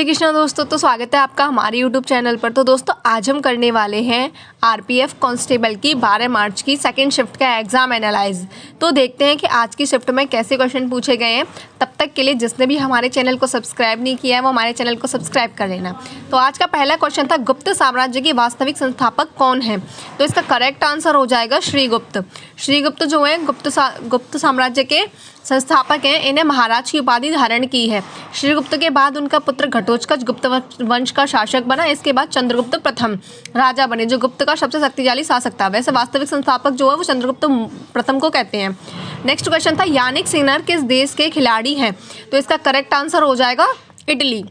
राधे कृष्णा दोस्तों, तो स्वागत है आपका हमारे यूट्यूब चैनल पर। तो दोस्तों आज हम करने वाले हैं आरपीएफ कांस्टेबल की 12 मार्च की सेकंड शिफ्ट का एग्ज़ाम एनालाइज। तो देखते हैं कि आज की शिफ्ट में कैसे क्वेश्चन पूछे गए हैं। तब तक के लिए जिसने भी हमारे चैनल को सब्सक्राइब नहीं किया है वो हमारे चैनल को सब्सक्राइब कर लेना। तो आज का पहला क्वेश्चन था, गुप्त साम्राज्य के वास्तविक संस्थापक कौन है? तो इसका करेक्ट आंसर हो जाएगा श्रीगुप्त। श्रीगुप्त जो है गुप्त साम्राज्य के संस्थापक हैं। इन्हें महाराज की उपाधि धारण की है। श्रीगुप्त के बाद उनका पुत्र घटोत्कच गुप्त वंश का शासक बना। इसके बाद चंद्रगुप्त प्रथम राजा बने, जो गुप्त का सबसे शक्तिशाली शासक था। वैसे वास्तविक संस्थापक जो है वो चंद्रगुप्त प्रथम को कहते हैं। नेक्स्ट क्वेश्चन था, यानिक सिन्नर किस देश के खिलाड़ी हैं? तो इसका करेक्ट आंसर हो जाएगा इटली।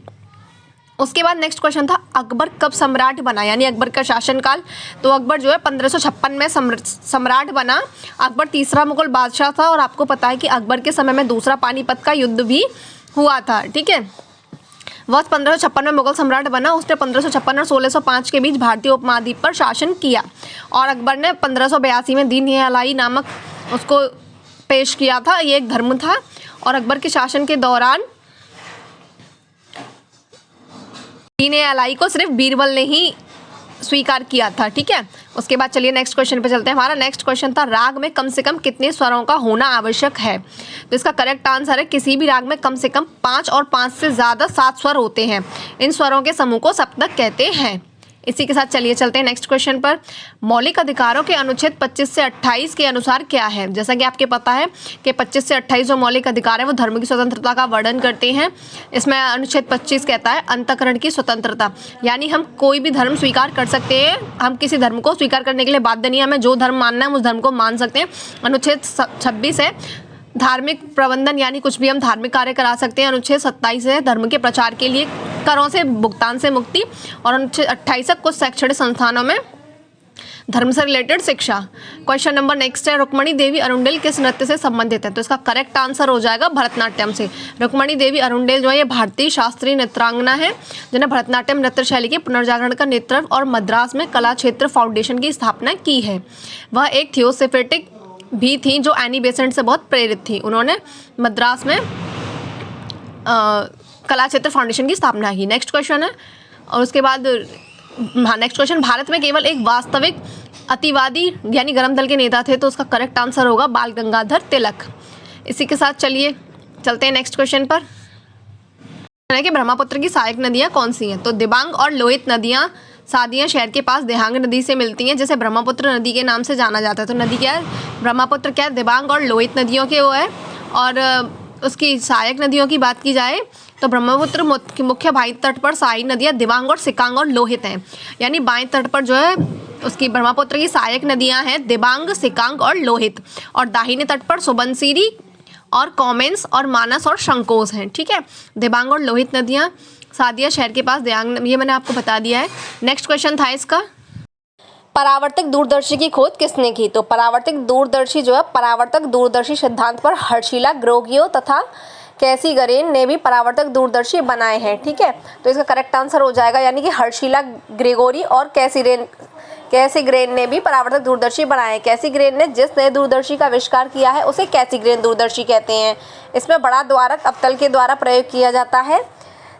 उसके बाद नेक्स्ट क्वेश्चन था, अकबर कब सम्राट बना, यानी अकबर का शासनकाल? तो अकबर जो है 1556 में सम्राट बना। अकबर तीसरा मुगल बादशाह था और आपको पता है कि अकबर के समय में दूसरा पानीपत का युद्ध भी हुआ था। ठीक है, वह 1556 में मुगल सम्राट बना। उसने 1556 और 1605 के बीच भारतीय उपमहाद्वीप पर शासन किया और अकबर ने 1582 में दीन ए इलाही नामक उसको पेश किया था। ये एक धर्म था और अकबर के शासन के दौरान दीन ए इलाही को सिर्फ बीरबल ने ही स्वीकार किया था। ठीक है, उसके बाद चलिए नेक्स्ट क्वेश्चन पे चलते हैं। हमारा नेक्स्ट क्वेश्चन था, राग में कम से कम कितने स्वरों का होना आवश्यक है? तो इसका करेक्ट आंसर है, किसी भी राग में कम से कम 5 और 5 से ज़्यादा 7 स्वर होते हैं। इन स्वरों के समूह को सप्तक कहते हैं। इसी के साथ चलिए चलते हैं नेक्स्ट क्वेश्चन पर। मौलिक अधिकारों के अनुच्छेद 25 से 28 के अनुसार क्या है? जैसा कि आपके पता है कि 25 से 28 जो मौलिक अधिकार है वो धर्म की स्वतंत्रता का वर्णन करते हैं। इसमें अनुच्छेद 25 कहता है अंतःकरण की स्वतंत्रता, यानी हम कोई भी धर्म स्वीकार कर सकते हैं। हम किसी धर्म को स्वीकार करने के लिए बाध्य नहीं है। हमें जो धर्म मानना है उस धर्म को मान सकते हैं। अनुच्छेद 26 है धार्मिक प्रबंधन, यानी कुछ भी हम धार्मिक कार्य करा सकते हैं। अनुच्छेद 27 है धर्म के प्रचार के लिए करों से भुगतान से मुक्ति। और अनुच्छेद 28 है कुछ शैक्षणिक संस्थानों में धर्म से रिलेटेड शिक्षा। क्वेश्चन नंबर नेक्स्ट है, रुक्मणी देवी अरुंडेल किस नृत्य से संबंधित है? तो इसका करेक्ट आंसर हो जाएगा भरतनाट्यम से। रुक्मणी देवी अरुंडेल जो है ये भारतीय शास्त्रीय नृत्यांगना है जिन्हें भरतनाट्यम नृत्य शैली के पुनर्जागरण का नेतृत्व और मद्रास में कला क्षेत्र फाउंडेशन की स्थापना की है। वह एक थियोसोफिटिक भी थी जो एनी बेसेंट से बहुत प्रेरित थी। उन्होंने मद्रास में कला क्षेत्र फाउंडेशन की स्थापना की। नेक्स्ट क्वेश्चन है और उसके बाद नेक्स्ट क्वेश्चन, भारत में केवल एक वास्तविक अतिवादी यानी गरम दल के नेता थे। तो उसका करेक्ट आंसर होगा बाल गंगाधर तिलक। इसी के साथ चलिए चलते हैं नेक्स्ट क्वेश्चन पर कि ब्रह्मपुत्र की सहायक नदियाँ कौन सी हैं? तो दिबांग और लोहित नदियाँ सादियाँ शहर के पास देहांग नदी से मिलती हैं, जिसे ब्रह्मपुत्र नदी के नाम से जाना जाता है। तो नदी क्या है? ब्रह्मपुत्र क्या है? दिबांग और लोहित नदियों के वो है। और उसकी सहायक नदियों की बात की जाए तो ब्रह्मपुत्र मुख्य बाईं तट पर सहायक नदियाँ दिबांग और सिकांग और लोहित हैं। यानी बाईं तट पर जो है उसकी ब्रह्मपुत्र की सहायक नदियाँ हैं दिबांग, सिकांग और लोहित। और दाहिने तट पर सुबनसिरी और कॉमेंस और मानस और शंकोस हैं। ठीक है, दिबांग और लोहित नदियाँ सादिया शहर के पास देहांग, ये मैंने आपको बता दिया है। नेक्स्ट क्वेश्चन था इसका, परावर्तक दूरदर्शी की खोज किसने की? तो परावर्तक दूरदर्शी जो है परावर्तक दूरदर्शी सिद्धांत पर हर्षिला ग्रेगोरियो तथा कैसी ग्रेन ने भी परावर्तक दूरदर्शी बनाए हैं। ठीक है, तो इसका करेक्ट आंसर हो जाएगा, यानी कि हर्षिला ग्रेगोरी और कैसी ग्रेन ने भी परावर्तक दूरदर्शी बनाए। कैसी ग्रेन ने जिस नए दूरदर्शी का आविष्कार किया है उसे कैसी ग्रेन दूरदर्शी कहते हैं। इसमें बड़ा द्वारक अवतल के द्वारा प्रयोग किया जाता है,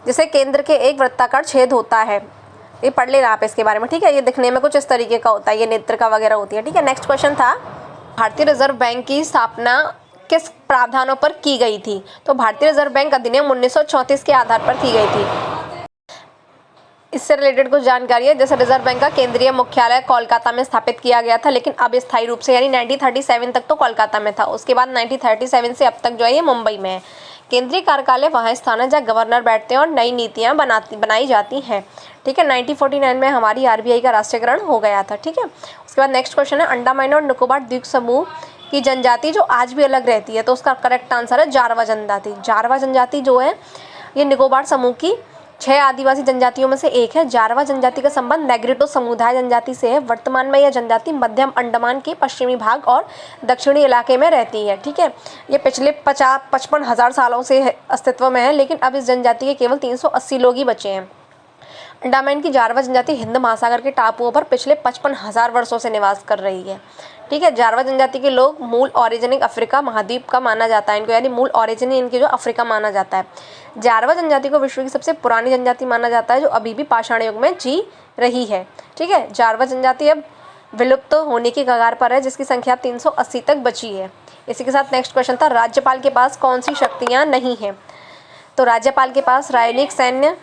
जिसे केंद्र के एक वृत्ताकार छेद होता है। ये पढ़ लेना आप इसके बारे में। ठीक है, ये दिखने में कुछ इस तरीके का होता है, ये नेत्रिका वगैरह होती है। ठीक है, नेक्स्ट क्वेश्चन था, भारतीय रिजर्व बैंक की स्थापना किस प्रावधानों पर की गई थी? तो भारतीय रिजर्व बैंक अधिनियम 1934 के आधार पर की गई थी। इससे रिलेटेड कुछ जानकारी है, जैसे रिजर्व बैंक का केंद्रीय मुख्यालय कोलकाता में स्थापित किया गया था, लेकिन अब स्थायी रूप से यानी 1937 तक तो कोलकाता में था। उसके बाद 1937 से अब तक जो है ये मुंबई में है। केंद्रीय कार्यालय वहाँ स्थान है जहाँ गवर्नर बैठते हैं और नई नीतियाँ बनाई जाती हैं। ठीक है, 1949 में हमारी आरबीआई का राष्ट्रीयकरण हो गया था। ठीक है, उसके बाद नेक्स्ट क्वेश्चन है, अंडमान और निकोबार द्वीप समूह की जनजाति जो आज भी अलग रहती है। तो उसका करेक्ट आंसर है जारवा जनजाति। जारवा जनजाति जो है ये निकोबार समूह की 6 आदिवासी जनजातियों में से एक है। जारवा जनजाति का संबंध नेग्रिटो समुदाय जनजाति से है। वर्तमान में यह जनजाति मध्यम अंडमान के पश्चिमी भाग और दक्षिणी इलाके में रहती है। ठीक है, ये पिछले 55 हज़ार सालों से अस्तित्व में है, लेकिन अब इस जनजाति के केवल 380 लोग ही बचे हैं। अंडमान की जारवा जनजाति हिंद महासागर के टापुओं पर पिछले 55 हज़ार वर्षों से निवास कर रही है। ठीक है। जारवा जनजाति के लोग मूल ओरिजिनिक अफ्रीका महाद्वीप का माना जाता है इनको, यानी मूल ओरिजिन इनके जो अफ्रीका माना जाता है। जारवा जनजाति को विश्व की सबसे पुरानी जनजाति माना जाता है जो अभी भी पाषाण युग में जी रही है। ठीक है। जारवा जनजाति अब विलुप्त होने की कगार पर है, जिसकी संख्या 380 तक बची है। इसी के साथ नेक्स्ट क्वेश्चन था, राज्यपाल के पास कौन सी शक्तियाँ नहीं हैं? तो राज्यपाल के पास राजनीतिक, सैन्य,